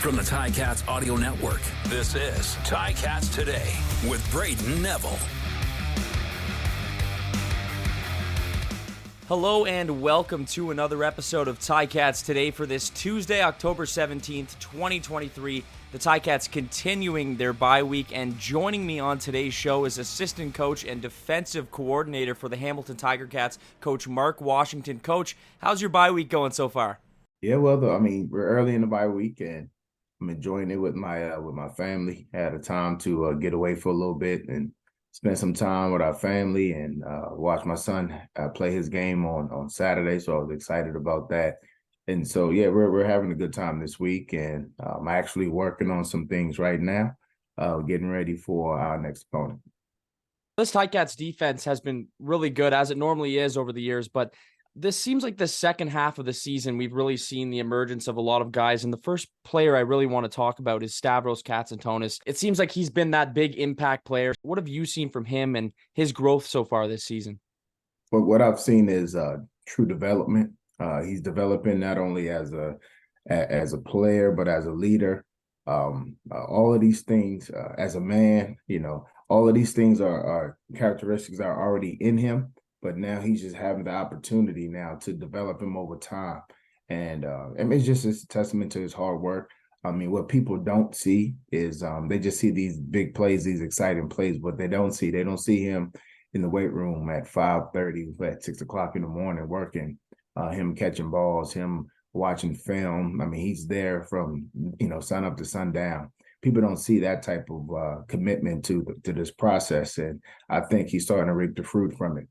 From the Ticats Audio Network, this is Ticats Today with Brayden Neville. Hello and welcome to another episode of Ticats Today for this Tuesday, October 17th, 2023. The Ticats continuing their bye week, and joining me on today's show is assistant coach and defensive coordinator for the Hamilton Tiger Cats, Coach Mark Washington. Coach, how's your bye week going so far? Yeah, well, we're early in the bye week, and I'm enjoying it with my family. Had a time to get away for a little bit and spend some time with our family and watch my son play his game on Saturday. So I was excited about that. And so, yeah, we're having a good time this week, and I'm actually working on some things right now, getting ready for our next opponent. This Ticats defense has been really good, as it normally is over the years, but this seems like the second half of the season we've really seen the emergence of a lot of guys. And the first player I really want to talk about is Stavros Katsantonis. It seems like he's been that big impact player. What have you seen from him and his growth so far this season? Well, what I've seen is true development. He's developing not only as a player, but as a leader. All of these things, as a man, all of these things are characteristics that are already in him. But now he's just having the opportunity now to develop him over time. And it's a testament to his hard work. I mean, what people don't see is they just see these big plays, these exciting plays, but they don't see him in the weight room at 5:30, at 6 o'clock in the morning working, him catching balls, him watching film. I mean, he's there from, sun up to sundown. People don't see that type of commitment to this process. And I think he's starting to reap the fruit from it.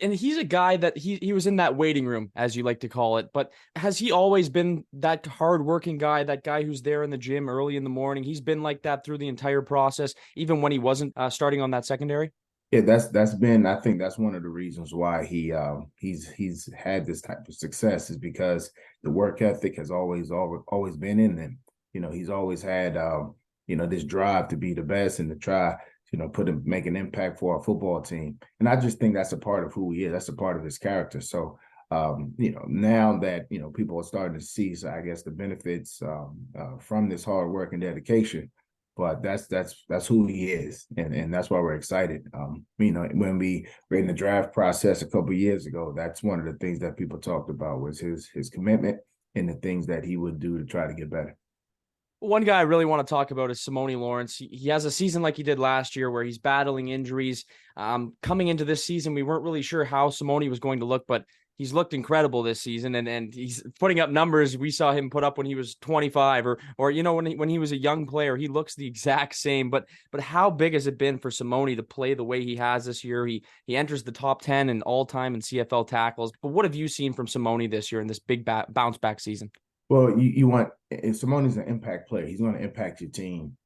And he's a guy that he was in that waiting room, as you like to call it. But has he always been that hardworking guy, that guy who's there in the gym early in the morning? He's been like that through the entire process, even when he wasn't starting on that secondary? Yeah, that's been, I think that's one of the reasons why he's had this type of success, is because the work ethic has always been in them. He's always had this drive to be the best and to try make an impact for our football team. And I just think that's a part of who he is. That's a part of his character. So, now that, people are starting to see, so I guess the benefits from this hard work and dedication, but that's who he is. And that's why we're excited. When we were in the draft process a couple of years ago, that's one of the things that people talked about was his commitment and the things that he would do to try to get better. One guy I really want to talk about is Simone Lawrence. He has a season like he did last year where he's battling injuries. Coming into this season, we weren't really sure how Simone was going to look, but he's looked incredible this season, and he's putting up numbers we saw him put up when he was 25 or when he was a young player. He looks the exact same, but how big has it been for Simone to play the way he has this year? He enters the top 10 in all-time in CFL tackles. But what have you seen from Simone this year in this big bounce back season? Well, if Simone's an impact player, he's going to impact your team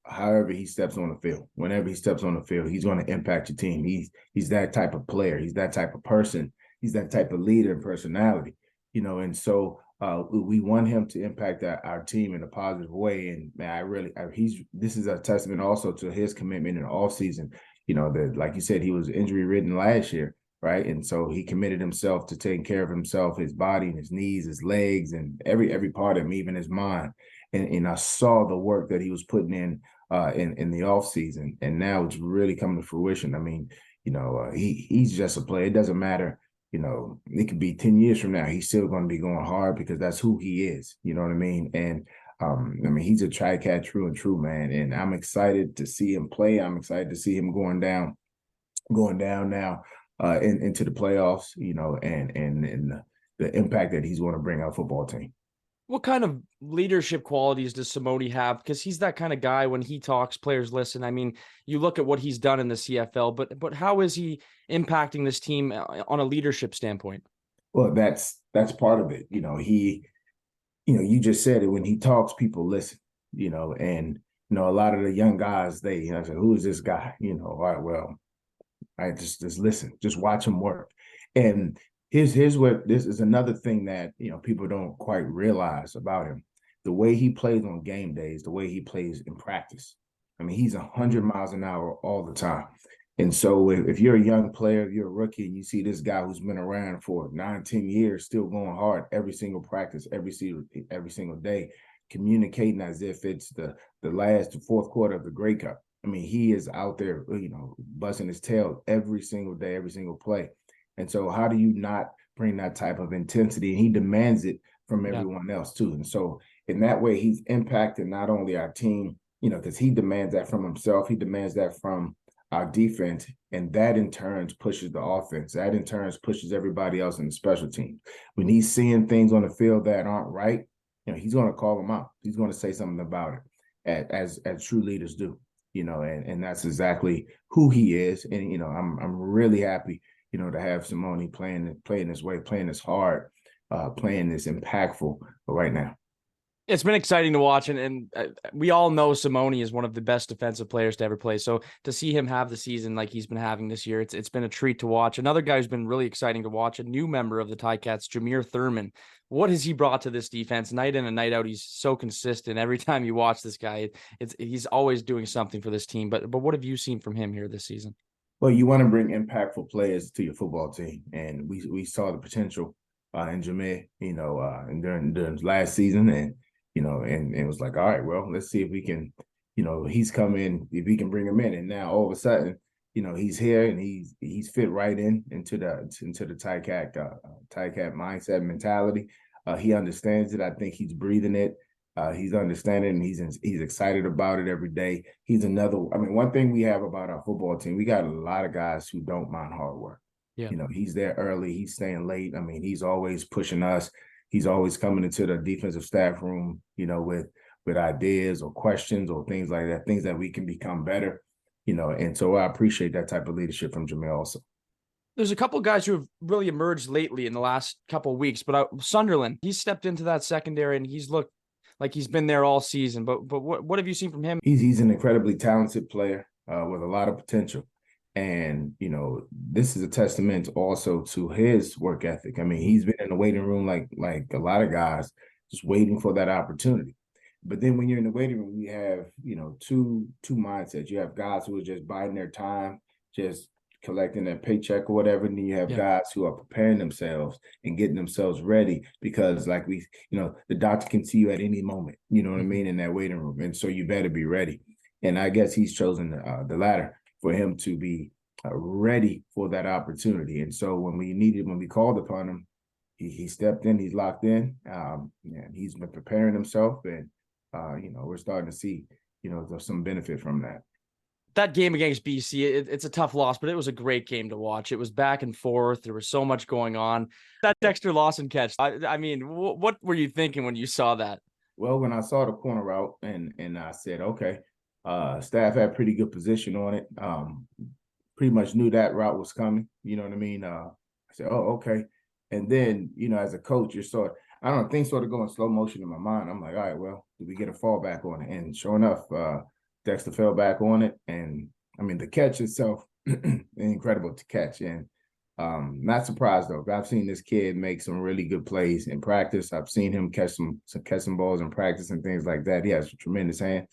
however he steps on the field. Whenever he steps on the field, he's going to impact your team. He's that type of player. He's that type of person. He's that type of leader and personality, and so we want him to impact our team in a positive way. And man, this is a testament also to his commitment in the offseason. Like you said, he was injury ridden last year. Right. And so he committed himself to taking care of himself, his body and his knees, his legs, and every part of him, even his mind. And I saw the work that he was putting in the off season. And now it's really coming to fruition. I mean, he's just a player. It doesn't matter. It could be 10 years from now. He's still going to be going hard because that's who he is. You know what I mean? And he's a Ticat true, man. And I'm excited to see him play. I'm excited to see him going down now. Into the playoffs, and the impact that he's going to bring our football team. What kind of leadership qualities does Simone have? Because he's that kind of guy. When he talks, players listen. I mean, you look at what he's done in the CFL, but how is he impacting this team on a leadership standpoint? Well, that's part of it. You just said it. When he talks, people listen. And a lot of the young guys, I say, who is this guy? All right, well. I just listen, just watch him work. And here's what this is another thing that people don't quite realize about him. The way he plays on game days, the way he plays in practice. I mean, he's 100 miles an hour all the time. And so if you're a young player, if you're a rookie, and you see this guy who's been around for 9, 10 years, still going hard every single practice, every single day, communicating as if it's the fourth quarter of the Grey Cup. I mean, he is out there, busting his tail every single day, every single play. And so how do you not bring that type of intensity? And he demands it from everyone else too. And so in that way, he's impacting not only our team, because he demands that from himself, he demands that from our defense, and that in turn pushes the offense. That in turn pushes everybody else in the special team. When he's seeing things on the field that aren't right, he's going to call them out. He's going to say something about it, as true leaders do. And that's exactly who he is. And I'm really happy, to have Simone playing this way, playing this hard, playing this impactful right now. It's been exciting to watch, and we all know Simone is one of the best defensive players to ever play. So to see him have the season like he's been having this year, it's been a treat to watch. Another guy who's been really exciting to watch, a new member of the Ticats, Jameer Thurman. What has he brought to this defense night in and night out? He's so consistent. Every time you watch this guy, he's always doing something for this team. But what have you seen from him here this season? Well, you want to bring impactful players to your football team, and we saw the potential in Jameer, and during last season, and it was like, all right, well, let's see if we can, he's coming, if we can bring him in. And now all of a sudden, he's here and he's fit right into the Ticat mindset mentality. He understands it. I think he's breathing it. He's understanding, and he's excited about it every day. He's one thing we have about our football team, we got a lot of guys who don't mind hard work. Yeah. He's there early, he's staying late. I mean, he's always pushing us. He's always coming into the defensive staff room, with ideas or questions or things like that, things that we can become better, and so I appreciate that type of leadership from Jameer also. There's a couple of guys who have really emerged lately in the last couple of weeks, but Sunderland, he's stepped into that secondary and he's looked like he's been there all season. But what have you seen from him? He's an incredibly talented player with a lot of potential. And, this is a testament also to his work ethic. I mean, he's been in the waiting room like a lot of guys, just waiting for that opportunity. But then when you're in the waiting room, you have, two mindsets. You have guys who are just biding their time, just collecting their paycheck or whatever. And then you have guys who are preparing themselves and getting themselves ready because the doctor can see you at any moment, you know what I mean, in that waiting room. And so you better be ready. And I guess he's chosen the latter, for him to be ready for that opportunity. And so when we called upon him, he stepped in, he's locked in, and he's been preparing himself. And, we're starting to see, there's some benefit from that. That game against BC, it's a tough loss, but it was a great game to watch. It was back and forth. There was so much going on. That Dexter Lawson catch, I mean, what were you thinking when you saw that? Well, when I saw the corner route and I said, okay, staff had pretty good position on it. Pretty much knew that route was coming. You know what I mean? I said, oh, okay. And then, as a coach, things sort of go in slow motion in my mind. I'm like, all right, well, did we get a fallback on it? And sure enough, Dexter fell back on it. And I mean, the catch itself, incredible to catch. And not surprised though. I've seen this kid make some really good plays in practice. I've seen him catch some balls in practice and things like that. He has a tremendous hand.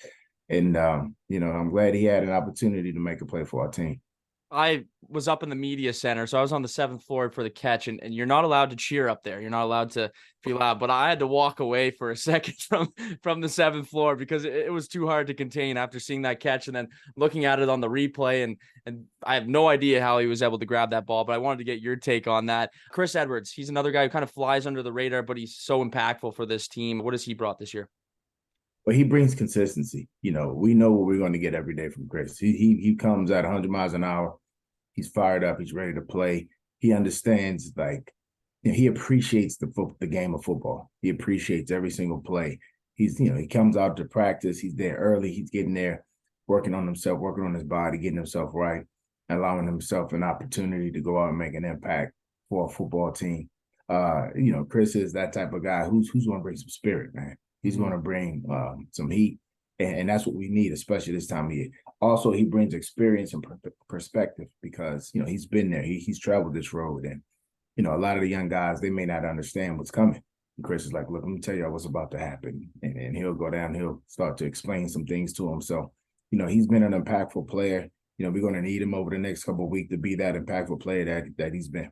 And, I'm glad he had an opportunity to make a play for our team. I was up in the media center, so I was on the 7th floor for the catch, and you're not allowed to cheer up there. You're not allowed to be loud, but I had to walk away for a second from the 7th floor because it was too hard to contain after seeing that catch and then looking at it on the replay. And I have no idea how he was able to grab that ball, but I wanted to get your take on that. Chris Edwards, he's another guy who kind of flies under the radar, but he's so impactful for this team. What has he brought this year? Well, he brings consistency. We know what we're going to get every day from Chris. He comes at 100 miles an hour. He's fired up. He's ready to play. He understands, he appreciates the game of football. He appreciates every single play. He comes out to practice. He's there early. He's getting there, working on himself, working on his body, getting himself right, allowing himself an opportunity to go out and make an impact for a football team. Chris is that type of guy who's going to bring some spirit, man. He's going to bring some heat, and that's what we need, especially this time of year. Also, he brings experience and perspective because, he's been there. He's traveled this road. And, a lot of the young guys, they may not understand what's coming. And Chris is like, look, let me tell you what's about to happen. And he'll go down, he'll start to explain some things to him. So, he's been an impactful player. We're going to need him over the next couple of weeks to be that impactful player that he's been.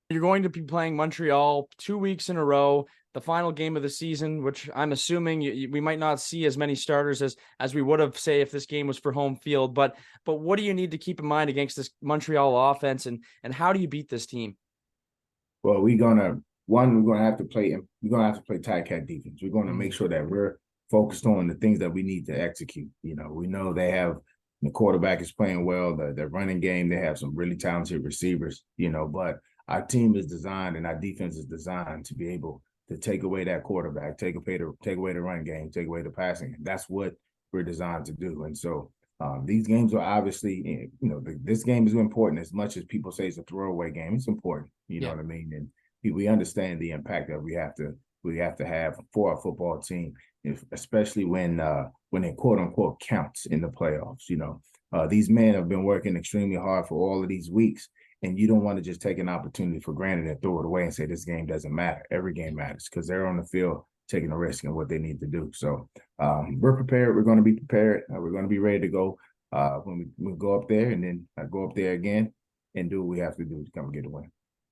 You're going to be playing Montreal 2 weeks in a row. the final game of the season, which I'm assuming we might not see as many starters as we would have, say, if this game was for home field. But what do you need to keep in mind against this Montreal offense, and how do you beat this team? Well, we're gonna have to play Ticat defense. We're gonna make sure that we're focused on the things that we need to execute. We know they have the quarterback is playing well, the running game, they have some really talented receivers, but our team is designed and our defense is designed to be able to take away that quarterback, take away the run game, take away the passing. That's what we're designed to do. And so these games are obviously, this game is important as much as people say it's a throwaway game. It's important, you know what I mean? And we understand the impact that we have to have for our football team, especially when it quote unquote counts in the playoffs. These men have been working extremely hard for all of these weeks, and you don't want to just take an opportunity for granted and throw it away and say this game doesn't matter. Every game matters because they're on the field taking a risk in what they need to do. So we're prepared. We're going to be prepared. We're going to be ready to go when we go up there, and then go up there again and do what we have to do to come and get a win.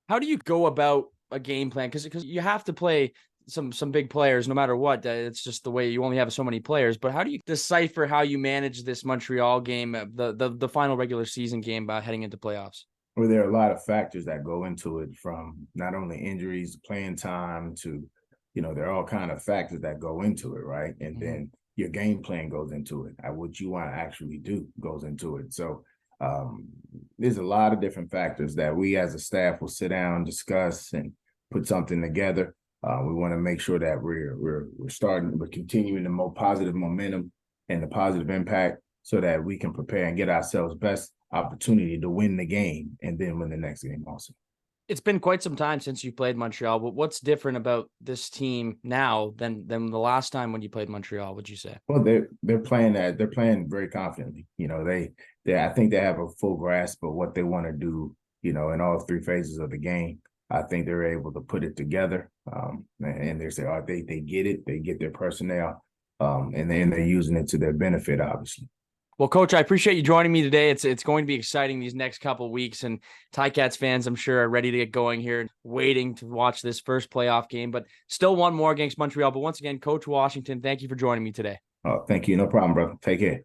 How do you go about a game plan? Because you have to play some big players no matter what. It's just the way you only have so many players. But how do you decipher how you manage this Montreal game, the final regular season game, heading into playoffs? Well, there are a lot of factors that go into it, from not only injuries, playing time to, there are all kind of factors that go into it, right? And then your game plan goes into it. What you want to actually do goes into it. So there's a lot of different factors that we as a staff will sit down, discuss, and put something together. We want to make sure that we're continuing the more positive momentum and the positive impact so that we can prepare and get ourselves best opportunity to win the game and then win the next game also. It's been quite some time since you played Montreal, but what's different about this team now than the last time when you played Montreal, would you say? Well, they're playing very confidently. I think they have a full grasp of what they want to do, in all three phases of the game. I think they're able to put it together, and they get it. They get their personnel, and then they're using it to their benefit, obviously. Well, Coach, I appreciate you joining me today. It's going to be exciting these next couple of weeks, and Ticats fans, I'm sure, are ready to get going here and waiting to watch this first playoff game, but still one more against Montreal. But once again, Coach Washington, thank you for joining me today. Oh, thank you. No problem, brother. Take care.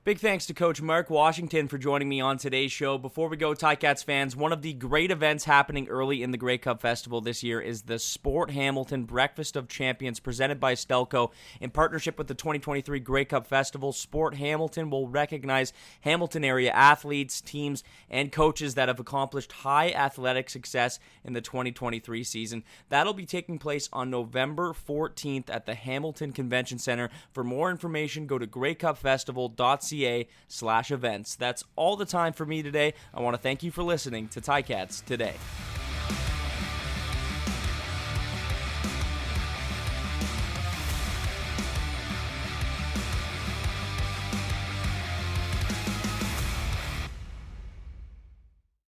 Big thanks to Coach Mark Washington for joining me on today's show. Before we go, Ticats fans, one of the great events happening early in the Grey Cup Festival this year is the Sport Hamilton Breakfast of Champions presented by Stelco. In partnership with the 2023 Grey Cup Festival, Sport Hamilton will recognize Hamilton area athletes, teams, and coaches that have accomplished high athletic success in the 2023 season. That'll be taking place on November 14th at the Hamilton Convention Center. For more information, go to greycupfestival.ca/events. That's all the time for me today. I want to thank you for listening to Ticats Today.